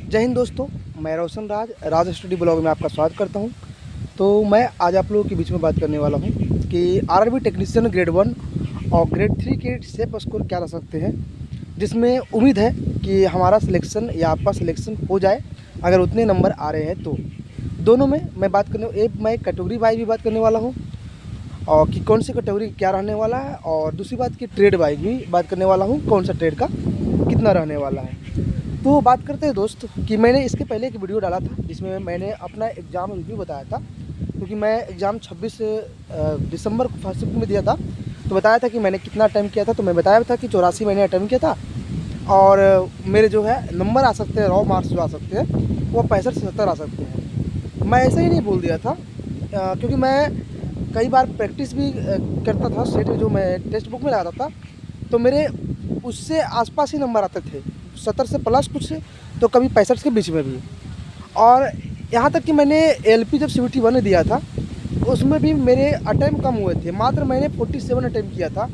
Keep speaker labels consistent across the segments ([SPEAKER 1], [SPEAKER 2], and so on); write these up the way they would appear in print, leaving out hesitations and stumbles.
[SPEAKER 1] जय हिंद दोस्तों, मैं रोशन राज स्टडी ब्लॉग में आपका स्वागत करता हूं। तो मैं आज आप लोगों के बीच में बात करने वाला हूं कि आरआरबी टेक्नीशियन ग्रेड 1 और ग्रेड 3 के सेफ स्कोर क्या रह सकते हैं, जिसमें उम्मीद है कि हमारा सिलेक्शन या आपका सिलेक्शन हो जाए अगर उतने नंबर आ रहे हैं तो। दोनों में मैं बात करने मैं कैटेगरी वाइज भी बात करने वाला हूँ और कि कौन सी कैटेगरी क्या रहने वाला है, और दूसरी बात कि ट्रेड वाइज भी बात करने वाला हूँ कौन सा ट्रेड का कितना रहने वाला है। तो बात करते हैं दोस्त कि मैंने इसके पहले एक वीडियो डाला था जिसमें मैंने अपना एग्ज़ाम रिव्यू बताया था, क्योंकि मैं एग्ज़ाम 26 दिसंबर को फर्स्ट शिफ्ट में दिया था। तो बताया था कि मैंने कितना अटैम्प्ट किया था, तो मैं बताया था कि 84 मैंने अटैम्प्ट किया था और मेरे जो है नंबर आ सकते हैं, रॉ मार्क्स जो आ सकते हैं वो 65 से 70 आ सकते हैं। मैं ऐसे ही नहीं बोल दिया था क्योंकि मैं कई बार प्रैक्टिस भी करता था स्टेट जो मैं टेक्स्ट बुक में लगाता था, तो मेरे उससे आसपास ही नंबर आते थे, 70 से प्लस कुछ से, तो कभी 65 के बीच में भी। और यहाँ तक कि मैंने एलपी जब CBT 1 दिया था उसमें भी मेरे अटैम्प्ट कम हुए थे, मात्र मैंने 47 अटैम्प्ट किया था,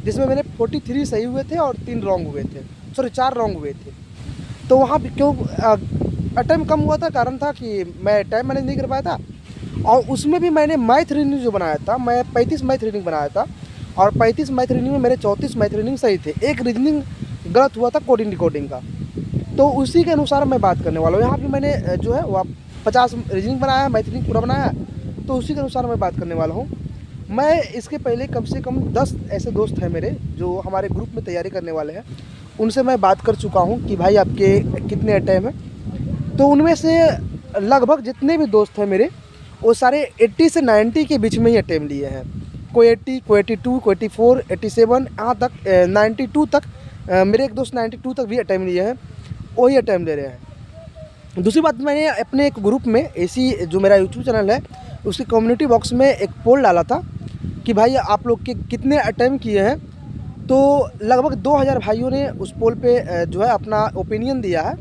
[SPEAKER 1] जिसमें मेरे 43 सही हुए थे और 3 रॉन्ग हुए थे, सॉरी 4 रॉन्ग हुए थे। तो वहाँ भी क्यों अटैम्प्ट कम हुआ था, कारण था कि मैं टाइम मैनेज नहीं कर पाया था। और उसमें भी मैंने मैथ रीडिंग जो बनाया था, मैं 35 मैथ रीडिंग बनाया था और 35 मैथ रीडिंग में मेरे 34 मैथ रीडिंग सही थे, एक रीजनिंग गलत हुआ था कोडिंग डिकोडिंग का। तो उसी के अनुसार मैं बात करने वाला हूँ। यहाँ पे मैंने जो है वो 50 रीजनिंग बनाया, मैथ रीडिंग पूरा बनाया, तो उसी के अनुसार मैं बात करने वाला हूँ। मैं इसके पहले कम से कम 10 ऐसे दोस्त हैं मेरे जो हमारे ग्रुप में तैयारी करने वाले हैं, उनसे मैं बात कर चुका हूँ कि भाई आपके कितने अटैम्प्ट हैं। तो उनमें से लगभग जितने भी दोस्त हैं मेरे वो सारे 80 से 90 के बीच में ही अटैम्प्ट लिए हैं। कोई 80, कोई 82, कोई 84, 87, यहाँ तक 92 तक। मेरे एक दोस्त 92 तक भी अटैम्प्ट लिए हैं, वही अटैम्प्ट ले रहे हैं। दूसरी बात, मैंने अपने एक ग्रुप में ऐसी जो मेरा यूट्यूब चैनल है उसके कम्युनिटी बॉक्स में एक पोल डाला था कि भाई आप लोग के कितने अटैम्प्ट किए हैं। तो लगभग 2000 भाइयों ने उस पोल पे जो है अपना ओपिनियन दिया है,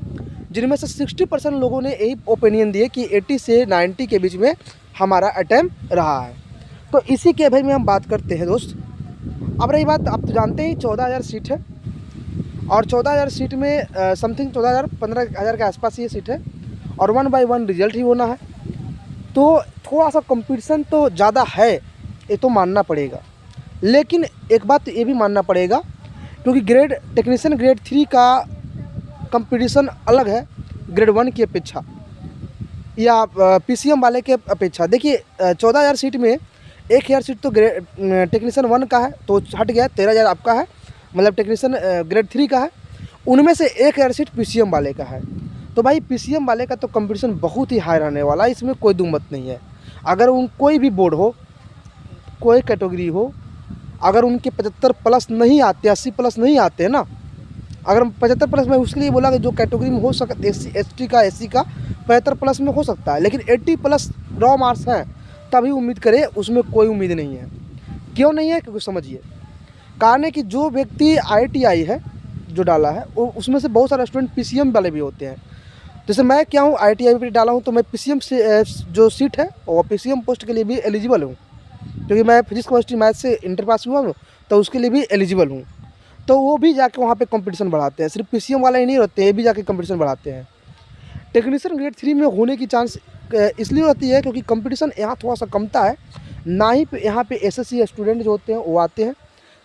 [SPEAKER 1] जिनमें से 60% लोगों ने यही ओपिनियन दिए कि 80 से 90 के बीच में हमारा अटैम्प्ट रहा है। तो इसी के भाई में हम बात करते हैं दोस्त। अब रही बात, आप तो जानते ही 14,000 सीट है और 14,000 सीट में समथिंग 14,000 15,000 के आसपास ये सीट है और 1 बाय 1 रिजल्ट ही होना है। तो थोड़ा सा कंपटीशन तो ज़्यादा है, ये तो मानना पड़ेगा। लेकिन एक बात ये भी मानना पड़ेगा, क्योंकि टेक्नीशियन ग्रेड 3 का कंपटीशन अलग है ग्रेड 1 की अपेक्षा या PCM वाले के अपेक्षा। देखिए 14,000 सीट में 1,000 सीट तो टेक्नीशियन 1 का है, तो हट गया, 13,000 आपका है, मतलब टेक्नीशियन ग्रेड 3 का है। उनमें से 1,000 सीट PCM वाले का है। तो भाई PCM वाले का तो कंपटीशन बहुत ही हाई रहने वाला है, इसमें कोई दो मत नहीं है। अगर कोई भी बोर्ड हो, कोई कैटेगरी हो, अगर उनके 75 प्लस नहीं आते, 80 प्लस नहीं आते हैं ना, अगर 75 प्लस, मैं उसके लिए बोला कि जो कैटेगरी में हो सकता SC का 75 प्लस में हो सकता है, लेकिन 80 प्लस रॉ मार्क्स हैं तभी उम्मीद करे, उसमें कोई उम्मीद नहीं है। क्यों नहीं है? क्योंकि समझिए, कारण है कि जो व्यक्ति IITI है जो डाला है वो उसमें से बहुत सारे स्टूडेंट PCM वाले भी होते हैं। जैसे मैं क्या हूँ, IITI पे डाला हूँ, तो मैं PCM से जो सीट है और PCM पोस्ट के लिए भी एलिजिबल हूँ, क्योंकि मैं फिजिक्स केमिस्ट्री मैथ से इंटर पास हुआ हूँ, तो उसके लिए भी एलिजिबल हूँ। तो वो भी जाके वहाँ पे कंपटीशन बढ़ाते हैं, सिर्फ PCM वाला ही नहीं रहते, ये भी जाके कंपटीशन बढ़ाते हैं। टेक्नीशियन ग्रेड 3 में होने की चांस इसलिए होती है क्योंकि कंपटीशन यहाँ थोड़ा सा कमता है। ना ही यहाँ पे SSC स्टूडेंट जो होते हैं वो आते हैं,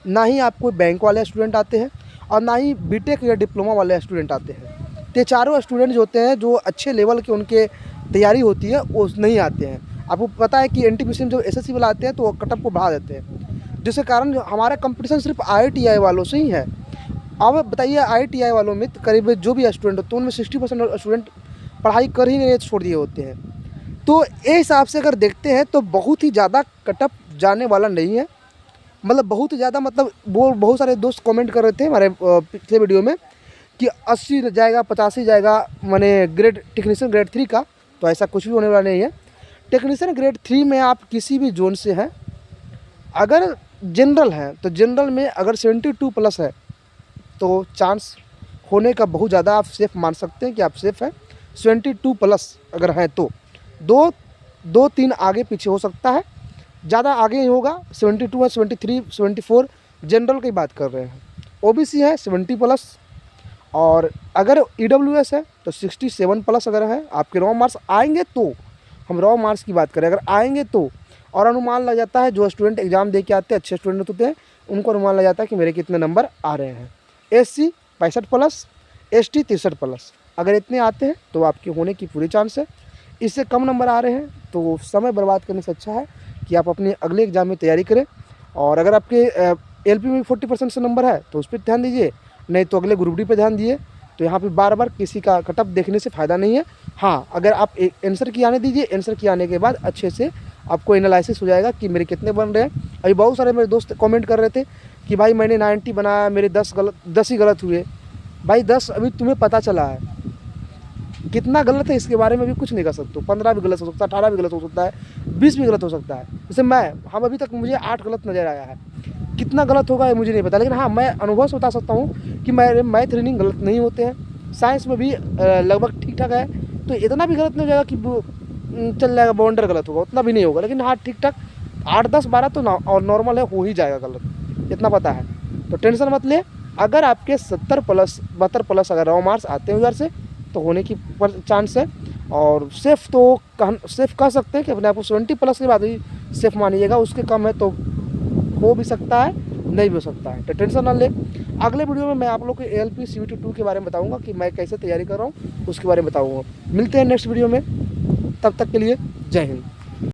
[SPEAKER 1] ना ही आपको बैंक वाले स्टूडेंट आते हैं, और ना ही BTech या डिप्लोमा वाले स्टूडेंट आते हैं। तो चारों स्टूडेंट जो होते हैं जो अच्छे लेवल के उनके तैयारी होती है वो नहीं आते हैं। आपको पता है कि NTPC जो SSC वाला आते हैं तो वो कटअप को बढ़ा देते हैं, जिसके कारण हमारा कंपटीशन सिर्फ IITI वालों से ही है। अब बताइए IITI वालों में करीब जो भी स्टूडेंट होते हैं उनमें 60% स्टूडेंट पढ़ाई कर ही नहीं छोड़ दिए होते हैं। तो ये हिसाब से अगर देखते हैं तो बहुत ही ज़्यादा कटअप जाने वाला नहीं है, मतलब बहुत ही ज़्यादा, मतलब वो बहुत सारे दोस्त कमेंट कर रहे थे हमारे पिछले वीडियो में कि 80 जाएगा, 85 जाएगा, मैंने टेक्नीशियन ग्रेड 3 का। तो ऐसा कुछ भी होने वाला नहीं है। टेक्नीशियन ग्रेड 3 में आप किसी भी जोन से हैं, अगर जनरल हैं तो जनरल में अगर 72 प्लस है तो चांस होने का बहुत ज़्यादा, आप सेफ मान सकते हैं कि आप सेफ हैं। 72 प्लस अगर हैं तो 2-3 आगे पीछे हो सकता है, ज़्यादा आगे ही होगा। 72 है, 73, 74 जनरल की बात कर रहे हैं। OBC है 70 प्लस और अगर EWS है तो 67 प्लस अगर है आपके रॉ मार्क्स आएंगे तो, हम रॉ मार्क्स की बात करें, अगर आएंगे तो, और अनुमान लग जाता है जो स्टूडेंट एग्जाम दे के आते हैं, अच्छे स्टूडेंट होते हैं, उनको अनुमान लग जाता है कि मेरे कितने नंबर आ रहे हैं। SC 65 प्लस, ST 63 प्लस, अगर इतने आते हैं तो आपके होने की पूरी चांस है। इससे कम नंबर आ रहे हैं तो समय बर्बाद करने से अच्छा है कि आप अपने अगले एग्ज़ाम में तैयारी करें। और अगर आपके LP में 40% से नंबर है तो उस पर ध्यान दीजिए, नहीं तो अगले ग्रुप डी पे ध्यान दिए। तो यहाँ पे बार बार किसी का कटअप देखने से फ़ायदा नहीं है। हाँ, अगर आप आंसर की आने दीजिए, आंसर की आने के बाद अच्छे से आपको एनालिसिस हो जाएगा कि मेरे कितने बन रहे हैं। अभी बहुत सारे मेरे दोस्त कमेंट कर रहे थे कि भाई मैंने 90 बनाया, मेरे 10 ही गलत हुए। भाई 10 अभी तुम्हें पता चला है, कितना गलत है इसके बारे में भी कुछ नहीं कर सकते। 15 भी गलत हो सकता है, 18 भी गलत हो सकता है, 20 भी गलत हो सकता है। जैसे हम अभी तक मुझे 8 गलत नज़र आया है, कितना गलत होगा ये मुझे नहीं पता, लेकिन हाँ मैं अनुभव से बता सकता हूँ कि मेरे मैथ रीडिंग गलत नहीं होते हैं। साइंस में भी लगभग ठीक ठाक है, तो इतना भी गलत नहीं हो जाएगा कि चल जाएगा बाउंडर गलत होगा, उतना भी नहीं होगा, लेकिन हाँ ठीक ठाक 8, 10, 12 तो और नॉर्मल है, हो ही जाएगा गलत, इतना पता है। तो टेंशन मत ले, अगर आपके 70 प्लस 72 प्लस अगर रॉ मार्क्स आते हैं उधर से तो होने की चांस है। और सेफ़ तो सेफ़ कह सकते हैं कि अपने आप को 70 प्लस के बाद ही सेफ़ मानिएगा, उसके कम है तो हो भी सकता है, नहीं भी हो सकता है, तो टेंशन ना ले। अगले वीडियो में मैं आप लोग को ALP CBT 2 के बारे में बताऊंगा कि मैं कैसे तैयारी कर रहा हूँ, उसके बारे में बताऊंगा। मिलते हैं नेक्स्ट वीडियो में, तब तक के लिए जय हिंद।